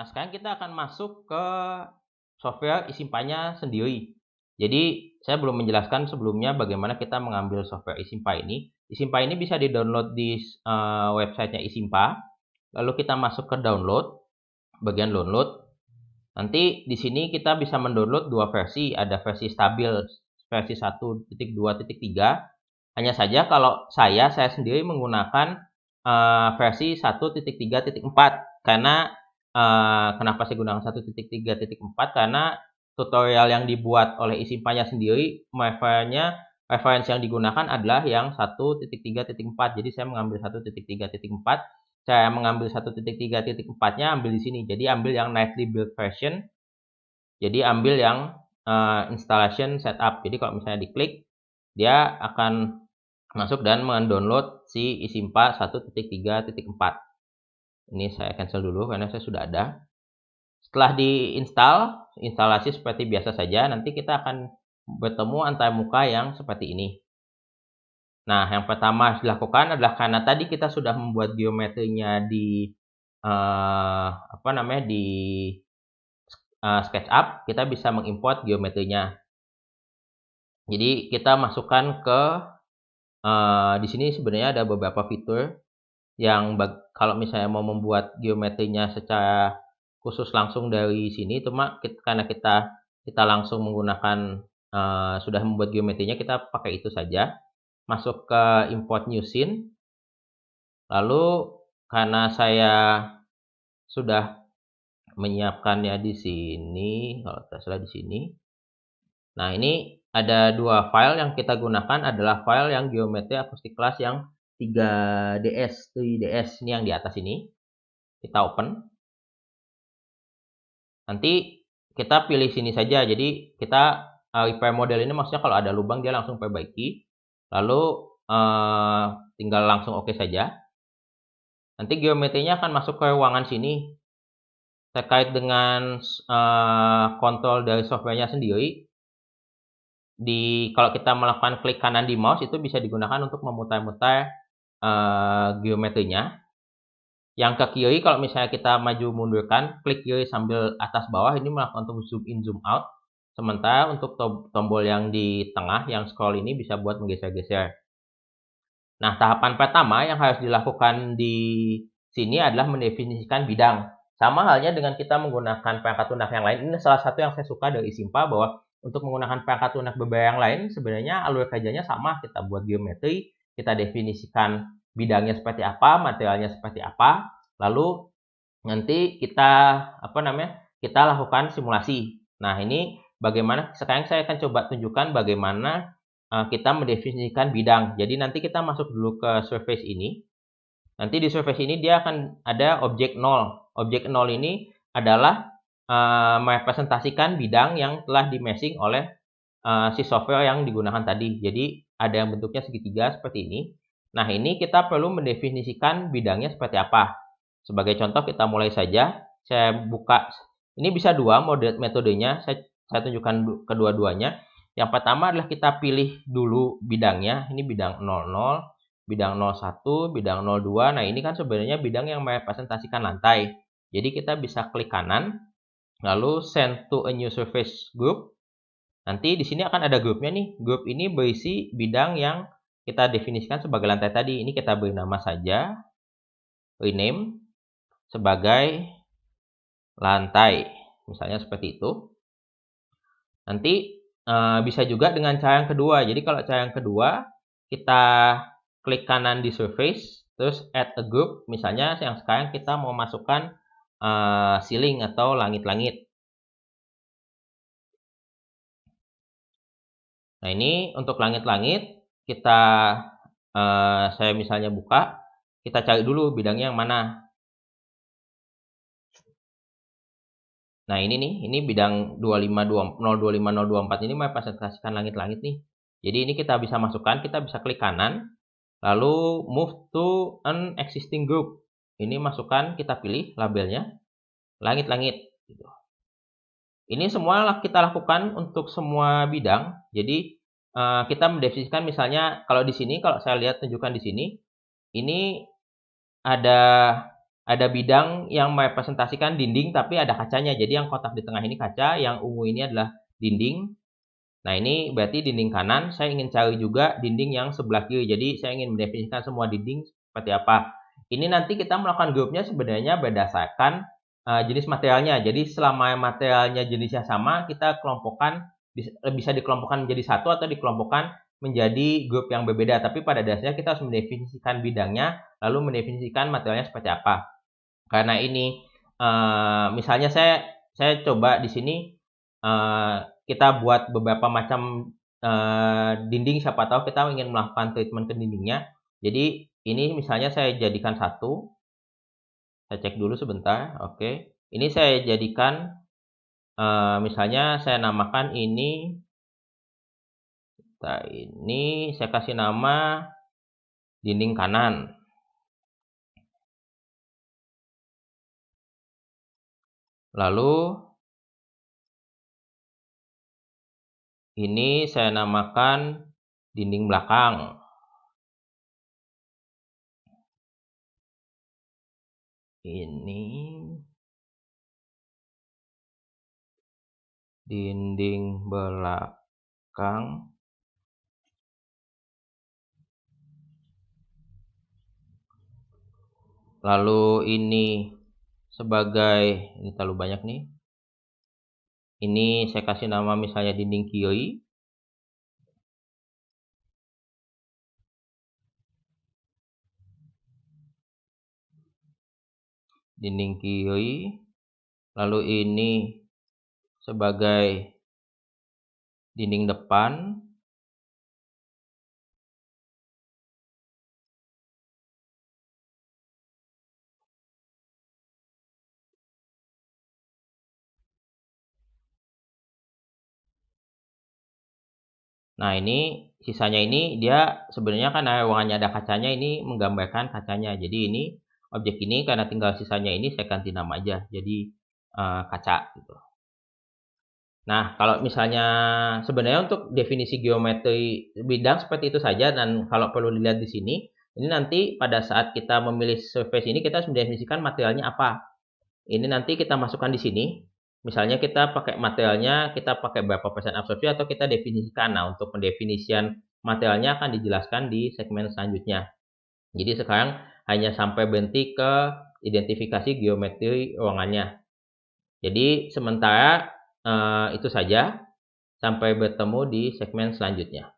Nah, sekarang kita akan masuk ke software Isimpanya sendiri. Jadi, saya belum menjelaskan sebelumnya bagaimana kita mengambil software Isimpa ini. Isimpa ini bisa di-download di websitenya Isimpa. Lalu kita masuk ke download, bagian download. Nanti di sini kita bisa mendownload dua versi, ada versi stabil, versi 1.2.3. Hanya saja kalau saya sendiri menggunakan versi 1.3.4 karena kenapa saya gunakan 1.3.4 karena tutorial yang dibuat oleh Isimpanya sendiri referensi yang digunakan adalah yang 1.3.4. Jadi saya mengambil 1.3.4. Saya mengambil 1.3.4-nya ambil di sini. Jadi ambil yang nightly build version. Jadi ambil yang installation setup. Jadi kalau misalnya diklik, dia akan masuk dan mendownload si Isimpa 1.3.4. Ini saya cancel dulu karena saya sudah ada. Setelah diinstal, instalasi seperti biasa saja, nanti kita akan bertemu antarmuka yang seperti ini. Nah, yang pertama harus dilakukan adalah karena tadi kita sudah membuat geometrinya di SketchUp, kita bisa mengimport geometrinya. Jadi kita masukkan ke di sini sebenarnya ada beberapa fitur yang kalau misalnya mau membuat geometrinya secara khusus langsung dari sini, cuma karena kita langsung menggunakan sudah membuat geometrinya, kita pakai itu saja. Masuk ke import new scene. Lalu karena saya sudah menyiapkannya di sini, kalau tidak salah di sini. Nah, ini ada dua file yang kita gunakan adalah file yang geometri akustik kelas yang 3ds ini yang di atas ini. Kita open. Nanti kita pilih sini saja. Jadi kita repair model ini maksudnya kalau ada lubang dia langsung perbaiki. Lalu tinggal langsung oke saja. Nanti geometrinya akan masuk ke ruangan sini. Terkait dengan kontrol dari softwarenya sendiri, kalau kita melakukan klik kanan di mouse itu bisa digunakan untuk memutar-mutar geometrinya. Yang ke kiri kalau misalnya kita maju mundurkan, klik kiri sambil atas bawah ini melakukan untuk zoom in zoom out. Sementara untuk tombol yang di tengah yang scroll ini bisa buat menggeser-geser. Nah, tahapan pertama yang harus dilakukan di sini adalah mendefinisikan bidang. Sama halnya dengan kita menggunakan perangkat lunak yang lain. Ini salah satu yang saya suka dari Isimpa bahwa untuk menggunakan perangkat lunak beberapa yang lain sebenarnya alur kerjanya sama. Kita buat geometri, kita definisikan bidangnya seperti apa, materialnya seperti apa, lalu nanti kita lakukan simulasi. Nah, ini bagaimana sekarang saya akan coba tunjukkan bagaimana kita mendefinisikan bidang. Jadi nanti kita masuk dulu ke surface ini. Nanti di surface ini dia akan ada objek 0. Objek 0 ini adalah merepresentasikan bidang yang telah di-meshing oleh si software yang digunakan tadi. Jadi ada yang bentuknya segitiga seperti ini. Nah, ini kita perlu mendefinisikan bidangnya seperti apa. Sebagai contoh kita mulai saja. Saya buka. Ini bisa dua metodenya. Saya tunjukkan kedua-duanya. Yang pertama adalah kita pilih dulu bidangnya. Ini bidang 00. Bidang 01, bidang 02. Nah, ini kan sebenarnya bidang yang merepresentasikan lantai. Jadi kita bisa klik kanan, lalu send to a new surface group. Nanti di sini akan ada grupnya nih. Grup ini berisi bidang yang kita definisikan sebagai lantai tadi. Ini kita beri nama saja, rename sebagai lantai. Misalnya seperti itu. Nanti bisa juga dengan cara yang kedua. Jadi kalau cara yang kedua, kita klik kanan di surface, terus add a group. Misalnya yang sekarang kita mau masukkan ceiling atau langit-langit. Nah, ini untuk langit-langit saya misalnya buka, kita cari dulu bidangnya yang mana. Nah, ini nih, ini bidang 025 024 ini merepresentasikan langit-langit nih. Jadi ini kita bisa masukkan, kita bisa klik kanan, lalu move to an existing group. Ini masukkan, kita pilih labelnya langit-langit. Ini semua kita lakukan untuk semua bidang. Jadi kita mendefinisikan misalnya kalau di sini, kalau saya lihat tunjukkan di sini, ini ada ada bidang yang merepresentasikan dinding tapi ada kacanya. Jadi yang kotak di tengah ini kaca, yang ungu ini adalah dinding. Nah, ini berarti dinding kanan. Saya ingin cari juga dinding yang sebelah kiri. Jadi saya ingin mendefinisikan semua dinding seperti apa. Ini nanti kita melakukan grupnya sebenarnya berdasarkan jenis materialnya. Jadi selama materialnya jenisnya sama, kita kelompokkan bisa dikelompokkan menjadi satu atau dikelompokkan menjadi grup yang berbeda. Tapi pada dasarnya kita harus mendefinisikan bidangnya, lalu mendefinisikan materialnya seperti apa. Karena ini misalnya saya coba di sini kita buat beberapa macam dinding, siapa tahu kita ingin melakukan treatment ke dindingnya. Jadi ini misalnya saya jadikan satu. Saya cek dulu sebentar. Oke. Ini saya jadikan misalnya saya namakan ini saya kasih nama dinding kanan. Lalu ini saya namakan dinding belakang. Ini dinding belakang. Lalu ini sebagai, ini terlalu banyak nih. Ini saya kasih nama misalnya dinding kiri. Dinding kiri. Lalu ini sebagai dinding depan. Nah, ini sisanya ini dia sebenarnya kan ruangannya ada kacanya, ini menggambarkan kacanya. Jadi ini objek ini karena tinggal sisanya ini saya ganti nama aja. Jadi kaca gitu. Nah, kalau misalnya sebenarnya untuk definisi geometri bidang seperti itu saja, dan kalau perlu dilihat di sini, ini nanti pada saat kita memilih surface ini kita harus mendefinisikan materialnya apa. Ini nanti kita masukkan di sini. Misalnya kita pakai materialnya, kita pakai berapa persen absorpsi atau kita definisikan. Nah, untuk pendefinisian materialnya akan dijelaskan di segmen selanjutnya. Jadi sekarang hanya sampai berhenti ke identifikasi geometri ruangannya. Jadi sementara itu saja. Sampai bertemu di segmen selanjutnya.